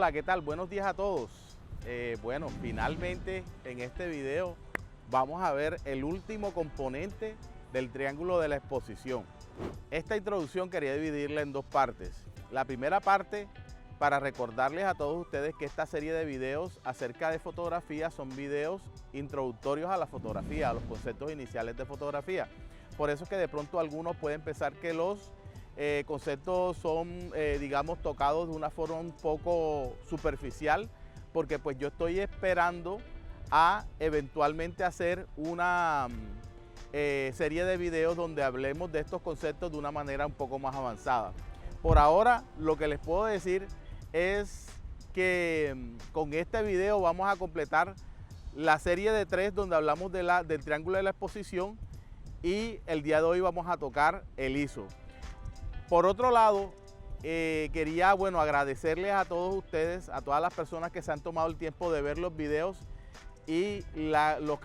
Hola, ¿qué tal? Buenos días a todos. Bueno, finalmente en este video vamos a ver el último componente del triángulo de la exposición. Esta introducción quería dividirla en dos partes. La primera parte, para recordarles a todos ustedes que esta serie de videos acerca de fotografía son videos introductorios a la fotografía, a los conceptos iniciales de fotografía. Por eso es que de pronto algunos pueden pensar que los conceptos son, digamos, tocados de una forma un poco superficial, porque pues yo estoy esperando a eventualmente hacer una serie de videos donde hablemos de estos conceptos de una manera un poco más avanzada. Por ahora, lo que les puedo decir es que con este video vamos a completar la serie de 3 donde hablamos del triángulo de la exposición, y el día de hoy vamos a tocar el ISO. Por otro lado, quería agradecerles a todos ustedes, a todas las personas que se han tomado el tiempo de ver los videos y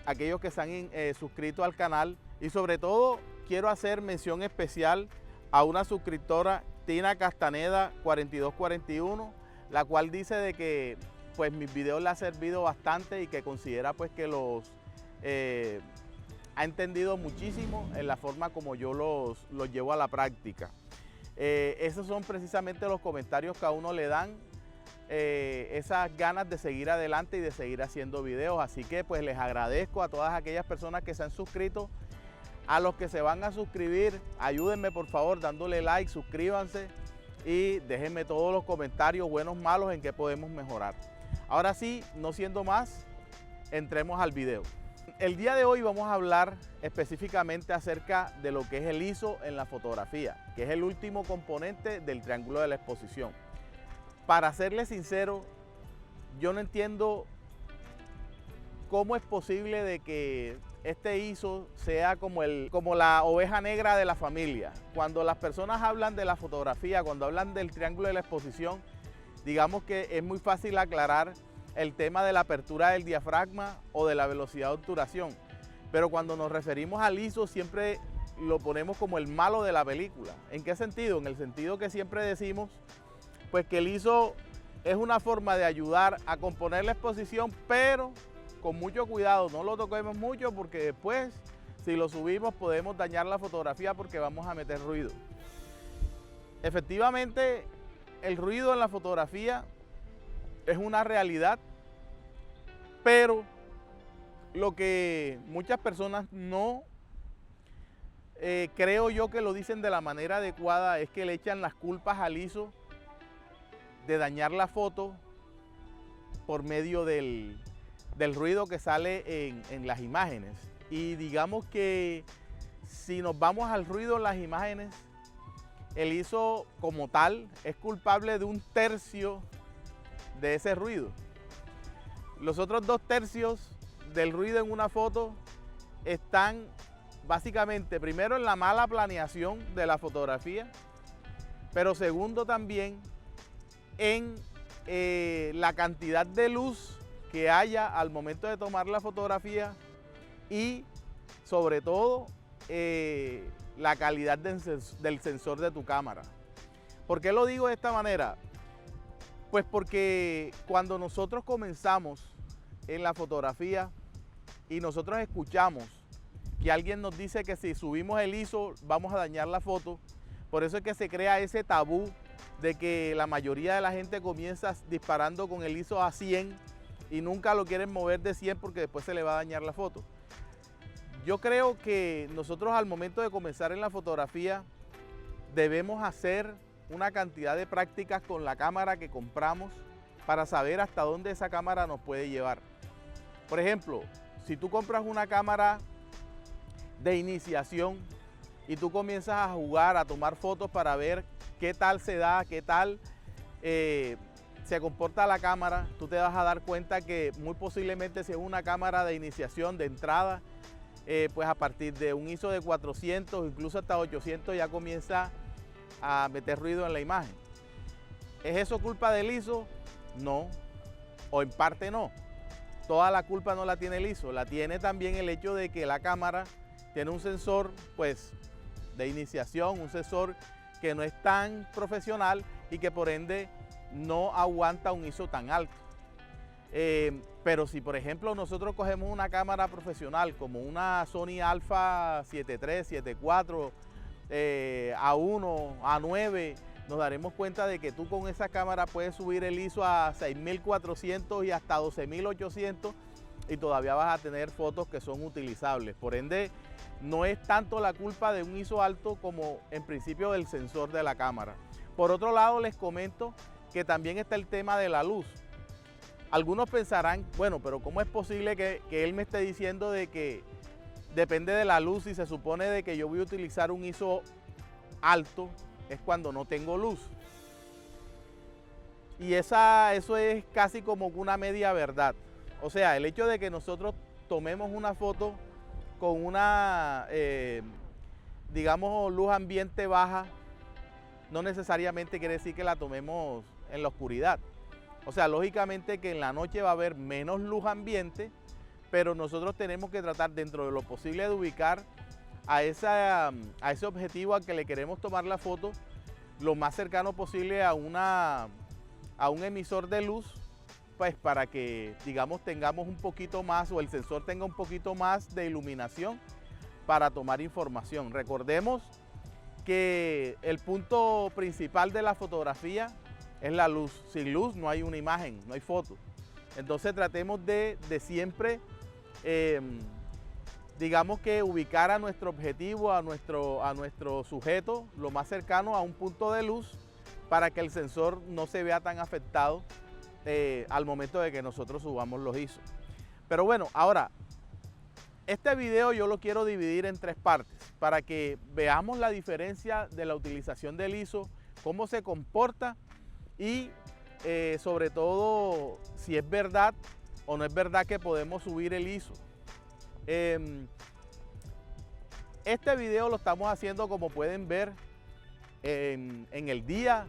aquellos que se han suscrito al canal, y sobre todo quiero hacer mención especial a una suscriptora, Tina Castaneda 4241, la cual dice de que pues mis videos le ha servido bastante y que considera pues que los ha entendido muchísimo en la forma como yo los llevo a la práctica. Esos son precisamente los comentarios que a uno le dan esas ganas de seguir adelante y de seguir haciendo videos. Así que pues les agradezco a todas aquellas personas que se han suscrito. A los que se van a suscribir, ayúdenme por favor dándole like, suscríbanse y déjenme todos los comentarios, buenos, malos, en qué podemos mejorar. Ahora sí, no siendo más, entremos al video. El día de hoy vamos a hablar específicamente acerca de lo que es el ISO en la fotografía, que es el último componente del triángulo de la exposición. Para serles sincero, yo no entiendo cómo es posible de que este ISO sea como la oveja negra de la familia. Cuando las personas hablan de la fotografía, cuando hablan del triángulo de la exposición, digamos que es muy fácil aclarar el tema de la apertura del diafragma o de la velocidad de obturación. Pero cuando nos referimos al ISO siempre lo ponemos como el malo de la película. ¿En qué sentido? En el sentido que siempre decimos pues que el ISO es una forma de ayudar a componer la exposición, pero con mucho cuidado, no lo toquemos mucho porque después si lo subimos podemos dañar la fotografía porque vamos a meter ruido. Efectivamente, el ruido en la fotografía es una realidad, pero lo que muchas personas no creo yo que lo dicen de la manera adecuada es que le echan las culpas al ISO de dañar la foto por medio del ruido que sale en las imágenes. Y digamos que si nos vamos al ruido en las imágenes, el ISO como tal es culpable de 1/3 de ese ruido. Los otros 2/3 del ruido en una foto están básicamente, primero, en la mala planeación de la fotografía, pero segundo también en la cantidad de luz que haya al momento de tomar la fotografía y sobre todo la calidad del sensor de tu cámara. ¿Por qué lo digo de esta manera? Pues porque cuando nosotros comenzamos en la fotografía y nosotros escuchamos que alguien nos dice que si subimos el ISO vamos a dañar la foto, por eso es que se crea ese tabú de que la mayoría de la gente comienza disparando con el ISO a 100 y nunca lo quieren mover de 100 porque después se le va a dañar la foto. Yo creo que nosotros al momento de comenzar en la fotografía debemos hacer una cantidad de prácticas con la cámara que compramos para saber hasta dónde esa cámara nos puede llevar. Por ejemplo, si tú compras una cámara de iniciación y tú comienzas a jugar, a tomar fotos para ver qué tal se da, qué tal se comporta la cámara, tú te vas a dar cuenta que muy posiblemente si es una cámara de iniciación, de entrada, pues a partir de un ISO de 400, incluso hasta 800 ya comienza a meter ruido en la imagen. ¿Es eso culpa del ISO? No, o en parte no. Toda la culpa no la tiene el ISO, la tiene también el hecho de que la cámara tiene un sensor pues de iniciación, un sensor que no es tan profesional y que por ende no aguanta un ISO tan alto. Pero si por ejemplo nosotros cogemos una cámara profesional como una Sony Alpha 7.3, 7.4, A1, A9, nos daremos cuenta de que tú con esa cámara puedes subir el ISO a 6.400 y hasta 12.800 y todavía vas a tener fotos que son utilizables. Por ende, no es tanto la culpa de un ISO alto como en principio del sensor de la cámara. Por otro lado, les comento que también está el tema de la luz. Algunos pensarán, bueno, pero ¿cómo es posible que él me esté diciendo de que depende de la luz y se supone de que yo voy a utilizar un ISO alto es cuando no tengo luz? Y eso es casi como una media verdad. O sea, el hecho de que nosotros tomemos una foto con una, digamos, luz ambiente baja, no necesariamente quiere decir que la tomemos en la oscuridad. O sea, lógicamente que en la noche va a haber menos luz ambiente, pero nosotros tenemos que tratar dentro de lo posible de ubicar a ese objetivo al que le queremos tomar la foto lo más cercano posible a un emisor de luz, pues para que, digamos, tengamos un poquito más o el sensor tenga un poquito más de iluminación para tomar información. Recordemos que el punto principal de la fotografía es la luz. Sin luz no hay una imagen, no hay foto. Entonces tratemos de siempre, digamos que ubicar a nuestro objetivo, a nuestro sujeto, lo más cercano a un punto de luz para que el sensor no se vea tan afectado al momento de que nosotros subamos los ISO. Pero bueno, ahora, este video yo lo quiero dividir en 3 partes para que veamos la diferencia de la utilización del ISO, cómo se comporta y sobre todo si es verdad o no es verdad que podemos subir el ISO. Este video lo estamos haciendo, como pueden ver, en el día.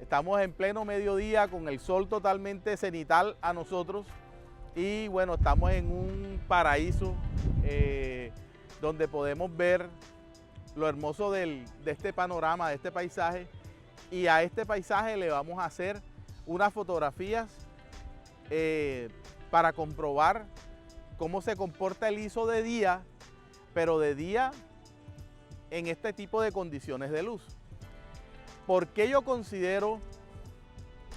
Estamos en pleno mediodía con el sol totalmente cenital a nosotros y bueno, estamos en un paraíso donde podemos ver lo hermoso de este panorama, de este paisaje, y a este paisaje le vamos a hacer unas fotografías para comprobar cómo se comporta el ISO de día, pero de día en este tipo de condiciones de luz. ¿Por qué yo considero,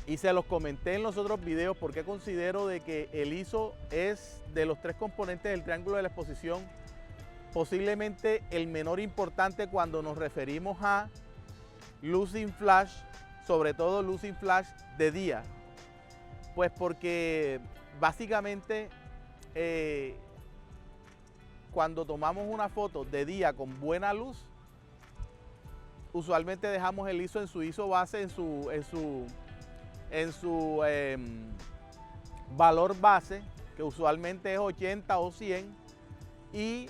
y se los comenté en los otros videos, por qué considero de que el ISO es de los 3 componentes del triángulo de la exposición posiblemente el menor importante cuando nos referimos a luz sin flash, sobre todo luz sin flash de día? Pues porque básicamente cuando tomamos una foto de día con buena luz, usualmente dejamos el ISO en su ISO base, en su valor base, que usualmente es 80 o 100, y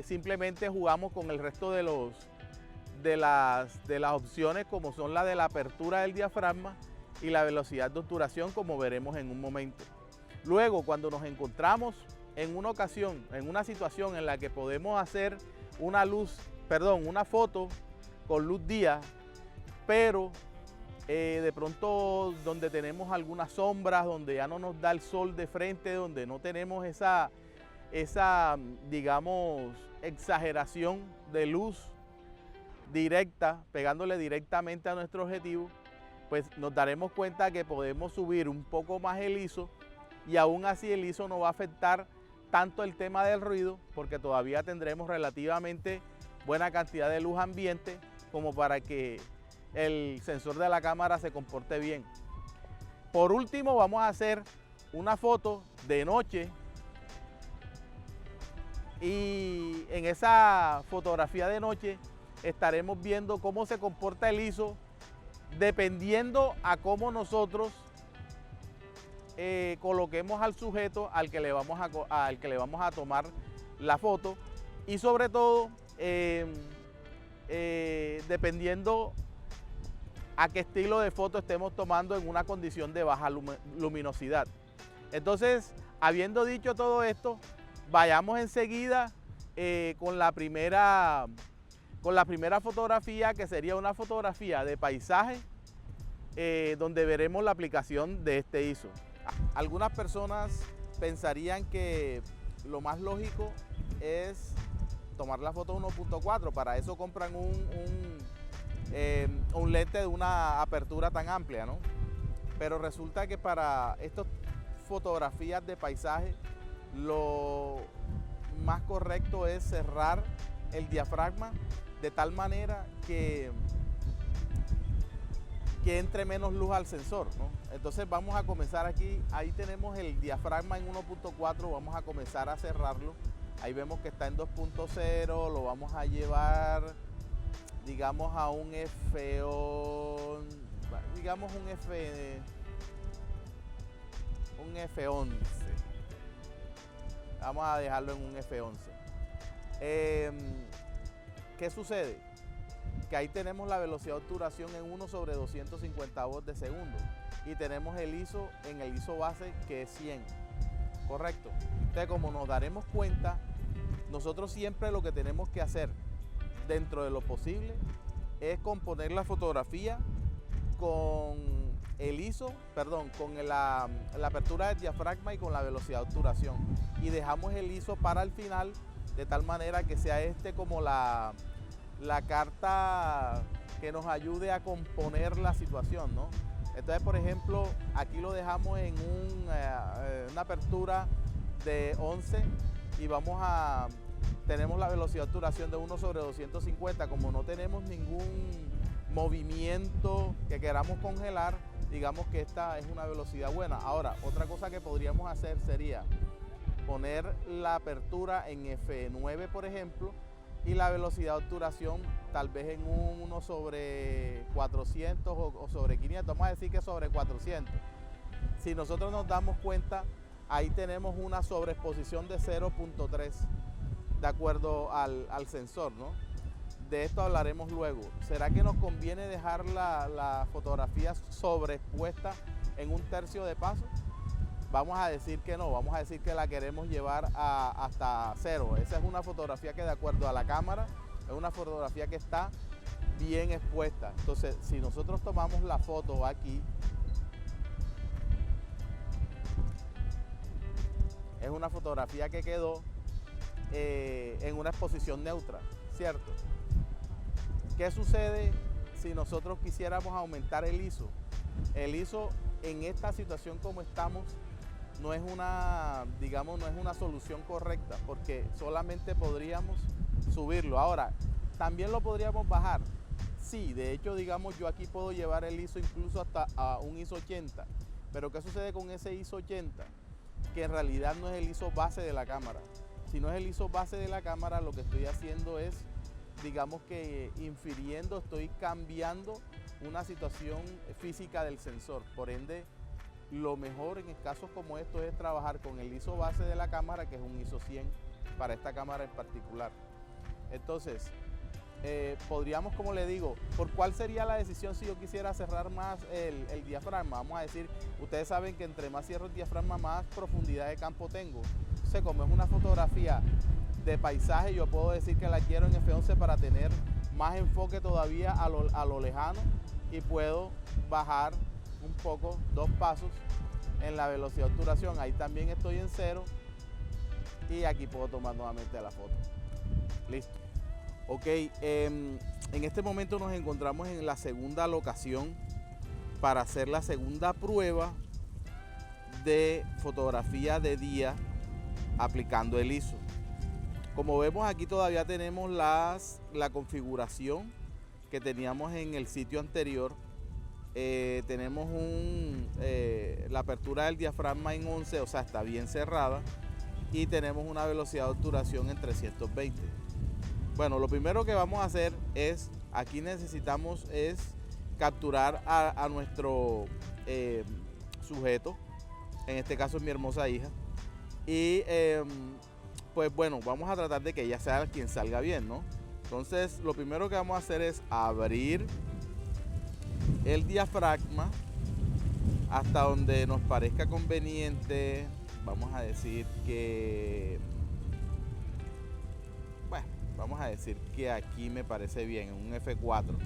simplemente jugamos con el resto de las opciones, como son la de la apertura del diafragma y la velocidad de obturación, como veremos en un momento. Luego, cuando nos encontramos en una ocasión, en una situación en la que podemos hacer una foto con luz día, pero de pronto donde tenemos algunas sombras, donde ya no nos da el sol de frente, donde no tenemos esa digamos, exageración de luz directa, pegándole directamente a nuestro objetivo, pues nos daremos cuenta que podemos subir un poco más el ISO y aún así el ISO no va a afectar tanto el tema del ruido, porque todavía tendremos relativamente buena cantidad de luz ambiente como para que el sensor de la cámara se comporte bien. Por último, vamos a hacer una foto de noche y en esa fotografía de noche estaremos viendo cómo se comporta el ISO dependiendo a cómo nosotros coloquemos al sujeto al que le vamos a tomar la foto, y sobre todo dependiendo a qué estilo de foto estemos tomando en una condición de baja luminosidad. Entonces, habiendo dicho todo esto, vayamos enseguida con la primera fotografía, que sería una fotografía de paisaje donde veremos la aplicación de este ISO. Algunas personas pensarían que lo más lógico es tomar la foto 1.4, para eso compran un lente de una apertura tan amplia, ¿no? Pero resulta que para estas fotografías de paisaje, lo más correcto es cerrar el diafragma de tal manera que entre menos luz al sensor, ¿no? Entonces vamos a comenzar aquí, ahí tenemos el diafragma en 1.4, vamos a comenzar a cerrarlo. Ahí vemos que está en 2.0, lo vamos a llevar, digamos, a un F11, digamos un F11. Vamos a dejarlo en un F11. ¿Qué sucede? Que ahí tenemos la velocidad de obturación en 1/250 de segundo y tenemos el ISO en el ISO base, que es 100, correcto. Entonces, como nos daremos cuenta, nosotros siempre lo que tenemos que hacer dentro de lo posible es componer la fotografía con el ISO, perdón, con la apertura del diafragma y con la velocidad de obturación, y dejamos el ISO para el final, de tal manera que sea como la carta que nos ayude a componer la situación, ¿no? Entonces, por ejemplo, aquí lo dejamos en una apertura de 11 y tenemos la velocidad de obturación de 1/250. Como no tenemos ningún movimiento que queramos congelar, digamos que esta es una velocidad buena. Ahora, otra cosa que podríamos hacer sería poner la apertura en F9, por ejemplo, y la velocidad de obturación tal vez en 1/400 o sobre 500, vamos a decir que sobre 400. Si nosotros nos damos cuenta, ahí tenemos una sobreexposición de 0.3 de acuerdo al sensor, ¿no? De esto hablaremos luego. ¿Será que nos conviene dejar la fotografía sobreexpuesta en 1/3 de paso? Vamos a decir que no, vamos a decir que la queremos llevar hasta 0. Esa es una fotografía que, de acuerdo a la cámara, es una fotografía que está bien expuesta. Entonces, si nosotros tomamos la foto aquí, es una fotografía que quedó en una exposición neutra, ¿cierto? ¿Qué sucede si nosotros quisiéramos aumentar el ISO? El ISO en esta situación como estamos no es una solución correcta, porque solamente podríamos subirlo. Ahora, también lo podríamos bajar. Sí, de hecho, digamos, yo aquí puedo llevar el ISO incluso hasta a un ISO 80. Pero ¿qué sucede con ese ISO 80? Que en realidad no es el ISO base de la cámara. Si no es el ISO base de la cámara, lo que estoy haciendo es, digamos que infiriendo, estoy cambiando una situación física del sensor. Por ende, lo mejor en casos como estos es trabajar con el ISO base de la cámara, que es un ISO 100 para esta cámara en particular. Entonces, podríamos, como le digo, ¿por cuál sería la decisión si yo quisiera cerrar más el diafragma? Vamos a decir, ustedes saben que entre más cierro el diafragma, más profundidad de campo tengo. Entonces, como es una fotografía de paisaje, yo puedo decir que la quiero en F11 para tener más enfoque todavía a lo lejano, y puedo bajar un poco, 2 pasos en la velocidad de obturación. Ahí también estoy en 0 y aquí puedo tomar nuevamente la foto. Listo. Ok, en este momento nos encontramos en la segunda locación para hacer la segunda prueba de fotografía de día aplicando el ISO. Como vemos, aquí todavía tenemos la configuración que teníamos en el sitio anterior. Tenemos la apertura del diafragma en 11, o sea, está bien cerrada, y tenemos una velocidad de obturación en 320. Bueno, lo primero que vamos a hacer es, aquí necesitamos capturar a nuestro sujeto, en este caso es mi hermosa hija, y pues bueno, vamos a tratar de que ella sea quien salga bien, ¿no? Entonces, lo primero que vamos a hacer es abrir el diafragma hasta donde nos parezca conveniente. Vamos a decir que, bueno, vamos a decir que aquí me parece bien, un F4,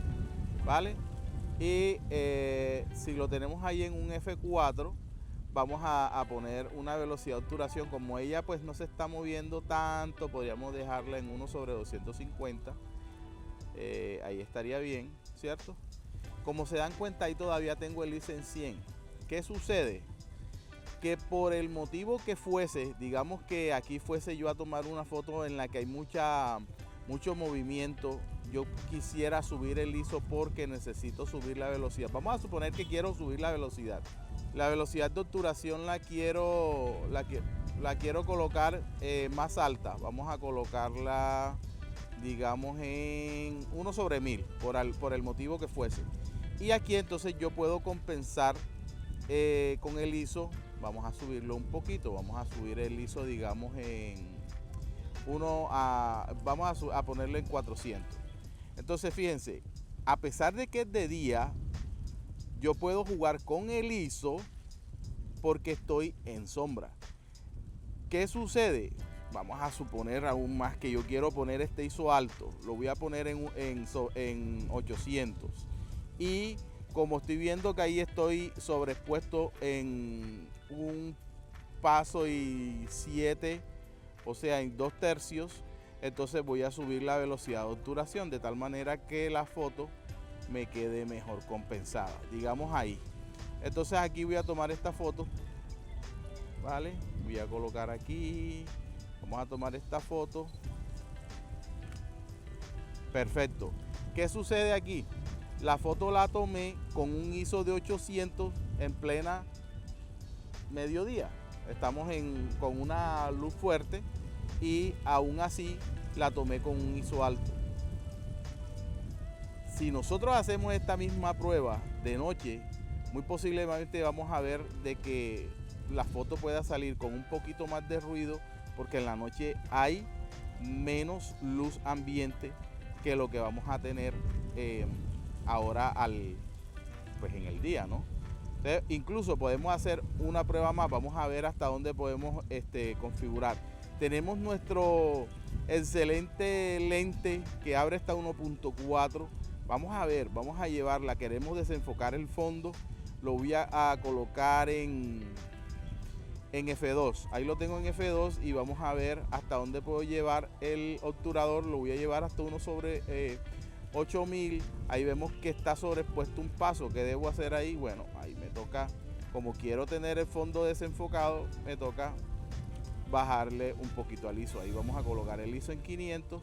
¿vale? Y si lo tenemos ahí en un F4, vamos a poner una velocidad de obturación. Como ella pues no se está moviendo tanto, podríamos dejarla en 1/250. Ahí estaría bien, ¿cierto? Como se dan cuenta, ahí todavía tengo el ISO en 100. ¿Qué sucede? Que por el motivo que fuese, digamos que aquí fuese yo a tomar una foto en la que hay mucho movimiento, yo quisiera subir el ISO porque necesito subir la velocidad. Vamos a suponer que quiero subir la velocidad. La velocidad de obturación la quiero colocar más alta. Vamos a colocarla, digamos, en 1/1000, por el motivo que fuese. Y aquí entonces yo puedo compensar con el ISO. Vamos a subirlo un poquito, vamos a subir el ISO, digamos, vamos a ponerlo en 400. Entonces fíjense, a pesar de que es de día, yo puedo jugar con el ISO porque estoy en sombra. ¿Qué sucede? Vamos a suponer aún más que yo quiero poner este ISO alto, lo voy a poner en 800. Y como estoy viendo que ahí estoy sobreexpuesto en 1/7, o sea, en 2/3, entonces voy a subir la velocidad de obturación de tal manera que la foto me quede mejor compensada, digamos ahí. Entonces aquí voy a tomar esta foto, ¿vale? Voy a colocar aquí, vamos a tomar esta foto. Perfecto. ¿Qué sucede aquí? La foto la tomé con un ISO de 800 en plena mediodía. Estamos con una luz fuerte y aún así la tomé con un ISO alto. Si nosotros hacemos esta misma prueba de noche, muy posiblemente vamos a ver de que la foto pueda salir con un poquito más de ruido, porque en la noche hay menos luz ambiente que lo que vamos a tener ahora pues en el día, ¿no? Entonces, incluso podemos hacer una prueba más. Vamos a ver hasta dónde podemos configurar. Tenemos nuestro excelente lente que abre hasta 1.4. Vamos a ver, vamos a llevarla. Queremos desenfocar el fondo. Lo voy a colocar en F2. Ahí lo tengo en F2 y vamos a ver hasta dónde puedo llevar el obturador. Lo voy a llevar hasta 1/8000. Ahí vemos que está sobreexpuesto un paso. ¿Qué debo hacer ahí? Bueno, ahí me toca, como quiero tener el fondo desenfocado, me toca bajarle un poquito al ISO. Ahí vamos a colocar el ISO en 500.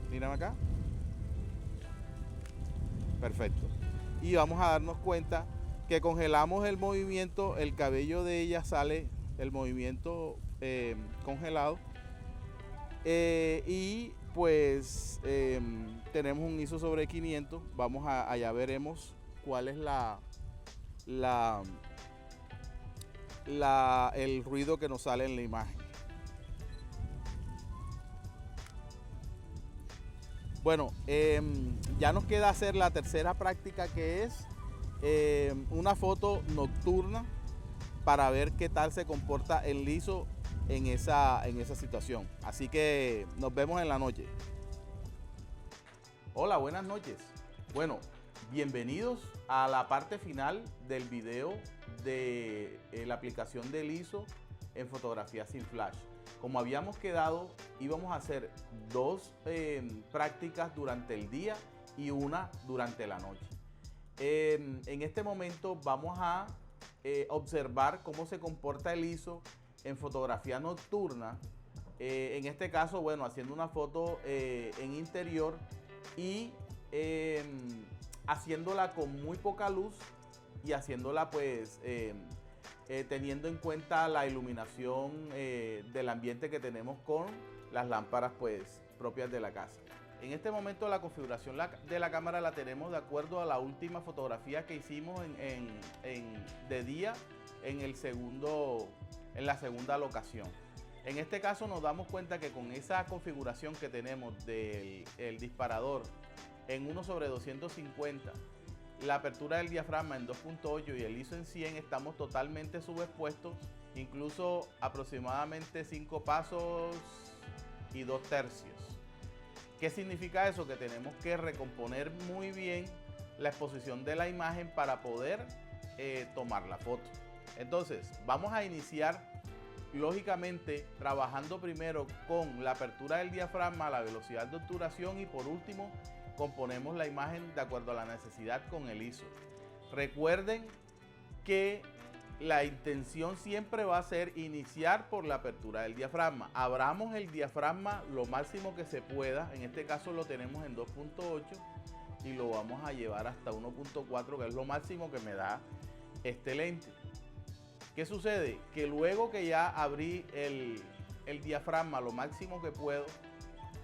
Mírame acá. Perfecto. Y vamos a darnos cuenta que congelamos el movimiento, el cabello de ella sale, el movimiento congelado. Y pues tenemos un ISO sobre 500. Vamos allá veremos cuál es el ruido que nos sale en la imagen. Bueno, ya nos queda hacer la tercera práctica, que es una foto nocturna para ver qué tal se comporta el ISO en esa situación. Así que nos vemos en la noche. Hola, buenas noches. Bueno, bienvenidos a la parte final del video de la aplicación del ISO en fotografía sin flash. Como habíamos quedado, íbamos a hacer dos prácticas durante el día y una durante la noche. En este momento vamos a observar cómo se comporta el ISO en fotografía nocturna. En este caso, bueno, haciendo una foto en interior y haciéndola con muy poca luz y haciéndola pues teniendo en cuenta la iluminación del ambiente que tenemos con las lámparas pues propias de la casa. En este momento la configuración de la cámara la tenemos de acuerdo a la última fotografía que hicimos de día en la segunda locación. En este caso nos damos cuenta que con esa configuración que tenemos del disparador en 1/250, la apertura del diafragma en 2.8 y el ISO en 100, estamos totalmente subexpuestos, incluso aproximadamente 5 pasos y 2/3. ¿Qué significa eso? Que tenemos que recomponer muy bien la exposición de la imagen para poder tomar la foto. Entonces, vamos a iniciar lógicamente trabajando primero con la apertura del diafragma, la velocidad de obturación y por último componemos la imagen de acuerdo a la necesidad con el ISO. Recuerden que la intención siempre va a ser iniciar por la apertura del diafragma. Abramos el diafragma lo máximo que se pueda, en este caso lo tenemos en 2.8 y lo vamos a llevar hasta 1.4, que es lo máximo que me da este lente. ¿Qué sucede? Que luego que ya abrí el diafragma lo máximo que puedo,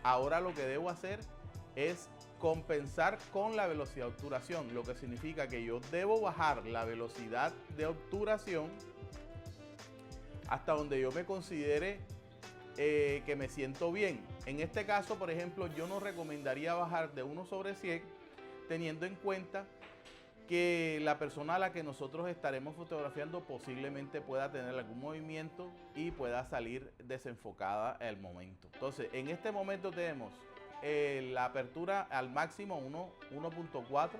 ahora lo que debo hacer es compensar con la velocidad de obturación, lo que significa que yo debo bajar la velocidad de obturación hasta donde yo me considere que me siento bien. En este caso, por ejemplo, yo no recomendaría bajar de 1/100, teniendo en cuenta que la persona a la que nosotros estaremos fotografiando posiblemente pueda tener algún movimiento y pueda salir desenfocada al momento. Entonces, en este momento tenemos la apertura al máximo 1.4,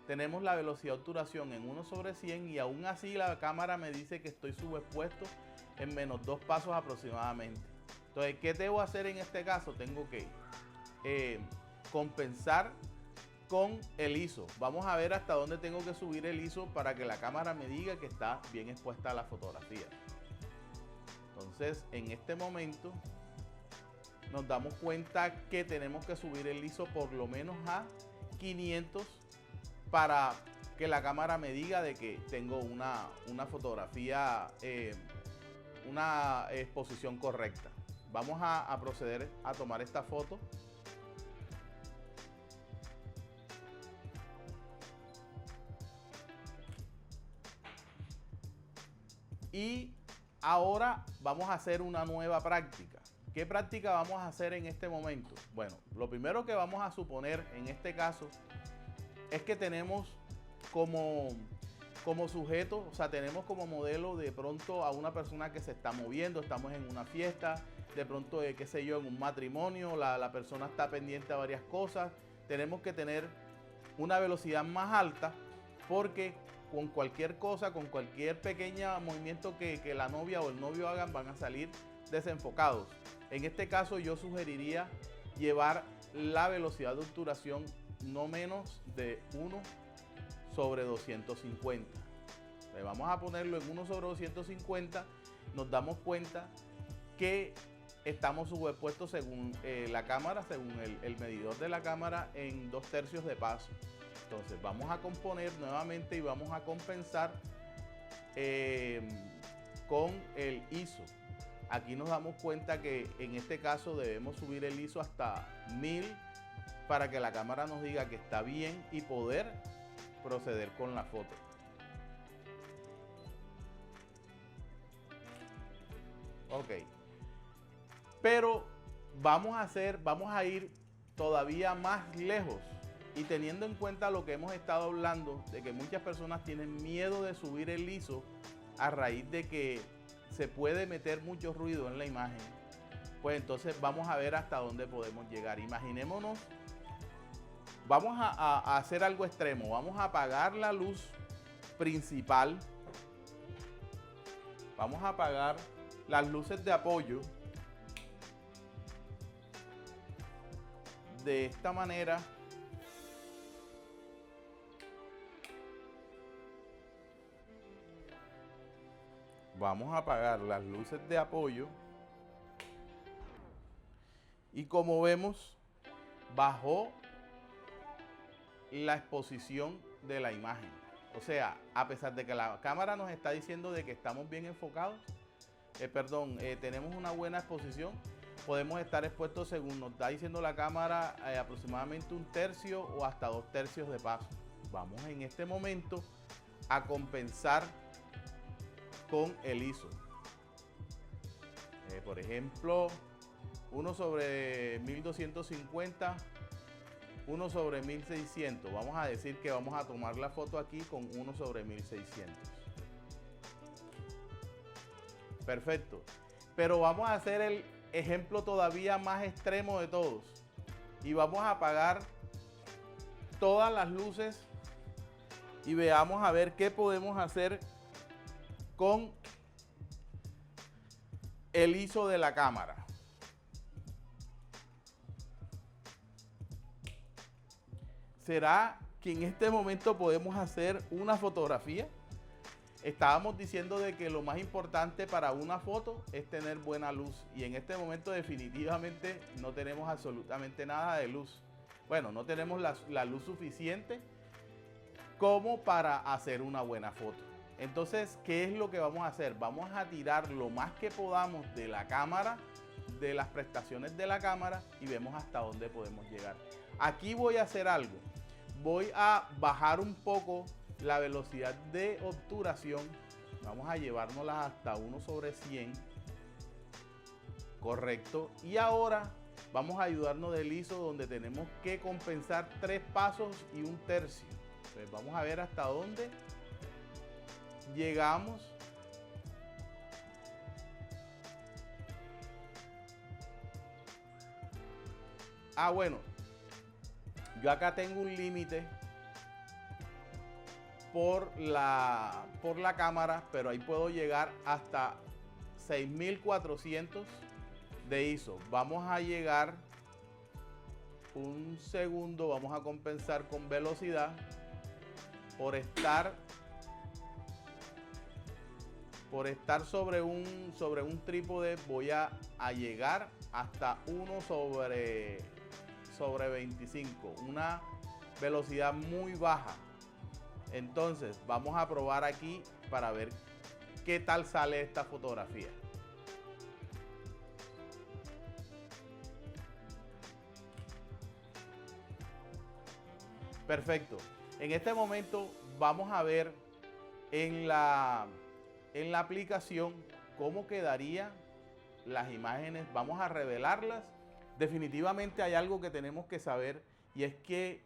tenemos la velocidad de obturación en 1/100 y aún así la cámara me dice que estoy subexpuesto en menos 2 pasos aproximadamente. Entonces, ¿qué debo hacer en este caso? Tengo que compensar con el ISO. Vamos a ver hasta dónde tengo que subir el ISO para que la cámara me diga que está bien expuesta a la fotografía. Entonces, en este momento nos damos cuenta que tenemos que subir el ISO por lo menos a 500 para que la cámara me diga de que tengo una fotografía, una exposición correcta. Vamos a proceder a tomar esta foto. Y ahora vamos a hacer una nueva práctica. ¿Qué práctica vamos a hacer en este momento? Bueno, lo primero que vamos a suponer en este caso es que tenemos como sujeto, o sea, tenemos como modelo de pronto a una persona que se está moviendo, estamos en una fiesta, de pronto, qué sé yo, en un matrimonio, la persona está pendiente a varias cosas. Tenemos que tener una velocidad más alta porque con cualquier cosa, con cualquier pequeño movimiento que la novia o el novio hagan, van a salir desenfocados. En este caso yo sugeriría llevar la velocidad de obturación no menos de 1/250. Vamos a ponerlo en 1/250. Nos damos cuenta que estamos subexpuestos según la cámara, según el medidor de la cámara, en 2/3 de paso. Entonces vamos a componer nuevamente y vamos a compensar con el ISO. Aquí nos damos cuenta que en este caso debemos subir el ISO hasta 1000 para que la cámara nos diga que está bien y poder proceder con la foto. Ok. Pero vamos a ir todavía más lejos. Y teniendo en cuenta lo que hemos estado hablando, de que muchas personas tienen miedo de subir el ISO a raíz de que se puede meter mucho ruido en la imagen, pues entonces vamos a ver hasta dónde podemos llegar. Imaginémonos, vamos a hacer algo extremo, vamos a apagar la luz principal, vamos a apagar las luces de apoyo de esta manera. Vamos a apagar las luces de apoyo y como vemos, bajó la exposición de la imagen. O sea, a pesar de que la cámara nos está diciendo de que estamos bien enfocados, tenemos una buena exposición, podemos estar expuestos, según nos está diciendo la cámara, aproximadamente 1/3 o hasta 2/3 de paso. Vamos en este momento a compensar con el ISO. Por ejemplo, 1/1250, 1/1600. Vamos a decir que vamos a tomar la foto aquí con 1/1600. Perfecto. Pero vamos a hacer el ejemplo todavía más extremo de todos. Y vamos a apagar todas las luces y veamos a ver qué podemos hacer con el ISO de la cámara. ¿Será que en este momento podemos hacer una fotografía? Estábamos diciendo de que lo más importante para una foto es tener buena luz, y en este momento definitivamente no tenemos absolutamente nada de luz. Bueno, no tenemos la luz suficiente como para hacer una buena foto. Entonces, ¿qué es lo que vamos a hacer? Vamos a tirar lo más que podamos de la cámara, de las prestaciones de la cámara, y vemos hasta dónde podemos llegar. Aquí voy a hacer algo. Voy a bajar un poco la velocidad de obturación. Vamos a llevárnosla hasta 1/100. Correcto. Y ahora vamos a ayudarnos del ISO, donde tenemos que compensar 3 pasos y 1/3. Entonces vamos a ver hasta dónde llegamos. Bueno, yo acá tengo un límite por la cámara, pero ahí puedo llegar hasta 6400 de ISO. Vamos a llegar un segundo, vamos a compensar con velocidad por estar sobre un trípode. Voy a llegar hasta 1/25, una velocidad muy baja. Entonces vamos a probar aquí para ver qué tal sale esta fotografía. Perfecto. En este momento vamos a ver en la aplicación cómo quedarían las imágenes. Vamos a revelarlas. Definitivamente hay algo que tenemos que saber, y es que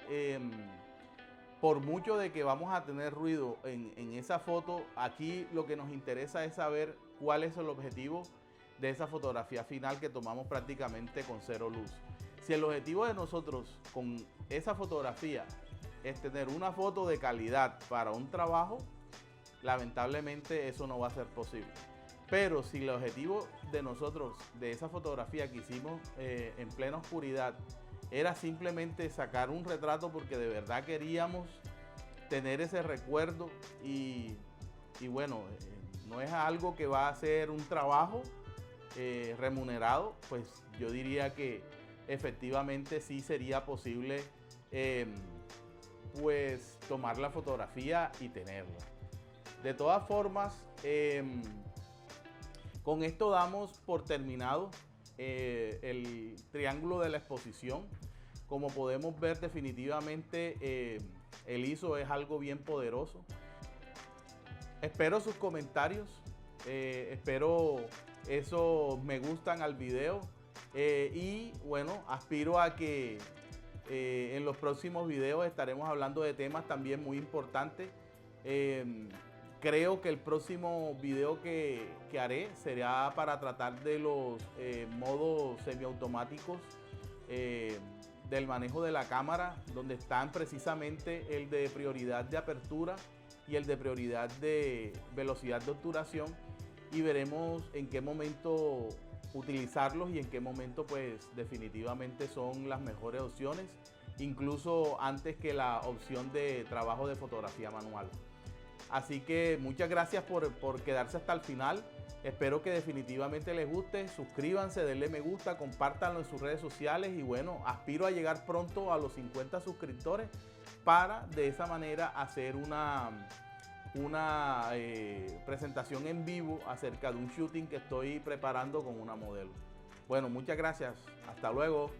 por mucho de que vamos a tener ruido en esa foto, aquí lo que nos interesa es saber cuál es el objetivo de esa fotografía final que tomamos prácticamente con cero luz. Si el objetivo de nosotros con esa fotografía es tener una foto de calidad para un trabajo, lamentablemente eso no va a ser posible. Pero si el objetivo de nosotros, de esa fotografía que hicimos en plena oscuridad, era simplemente sacar un retrato porque de verdad queríamos tener ese recuerdo, y bueno, no es algo que va a ser un trabajo remunerado, pues yo diría que efectivamente sí sería posible pues tomar la fotografía y tenerla. De todas formas, con esto damos por terminado el triángulo de la exposición. Como podemos ver, definitivamente el ISO es algo bien poderoso. Espero sus comentarios, espero esos me gustan al video, y bueno, aspiro a que en los próximos videos estaremos hablando de temas también muy importantes. Creo que el próximo video que haré será para tratar de los modos semiautomáticos del manejo de la cámara, donde están precisamente el de prioridad de apertura y el de prioridad de velocidad de obturación, y veremos en qué momento utilizarlos y en qué momento pues definitivamente son las mejores opciones, incluso antes que la opción de trabajo de fotografía manual. Así que muchas gracias por quedarse hasta el final. Espero que definitivamente les guste. Suscríbanse, denle me gusta, compártanlo en sus redes sociales, y bueno, aspiro a llegar pronto a los 50 suscriptores para de esa manera hacer una presentación en vivo acerca de un shooting que estoy preparando con una modelo. Bueno, muchas gracias. Hasta luego.